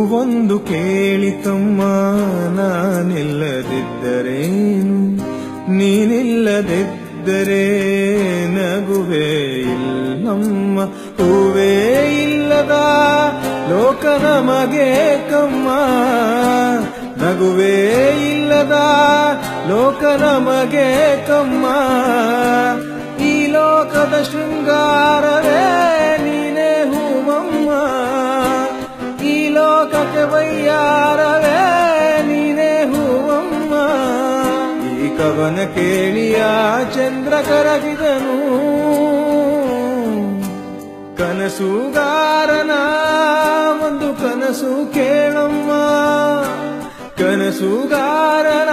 ಹೂವೊಂದು ಕೇಳಿತಮ್ಮ, ನಾನಿಲ್ಲದಿದ್ದರೇನು, ನೀನಿಲ್ಲದಿದ್ದರೆ ನಗುವೇ ಇಲ್ಲಮ್ಮ. ಹೂವೇ ಇಲ್ಲದ ಲೋಕ ನಮಗೆ ಕಮ್ಮ, ನಗುವೇ ಇಲ್ಲದ ಲೋಕ ನಮಗೆ ಕಮ್ಮ. ಈ ಲೋಕದ ಶೃಂಗಾರವೇ ನೀನೇ ಹೂವಮ್ಮ, ಈ ಲೋಕಕ್ಕೆ ವೈಯಾರವೇ ನೀನೇ ಹೂವಮ್ಮ. ಈ ಕವನ ಕೇಳಿಯ ಚಂದ್ರ ಕರಗಿದನು, ಕನಸುಗಾರನ ಒಂದು ಕನಸು ಕೇಳಮ್ಮ, ಕನಸುಗಾರನ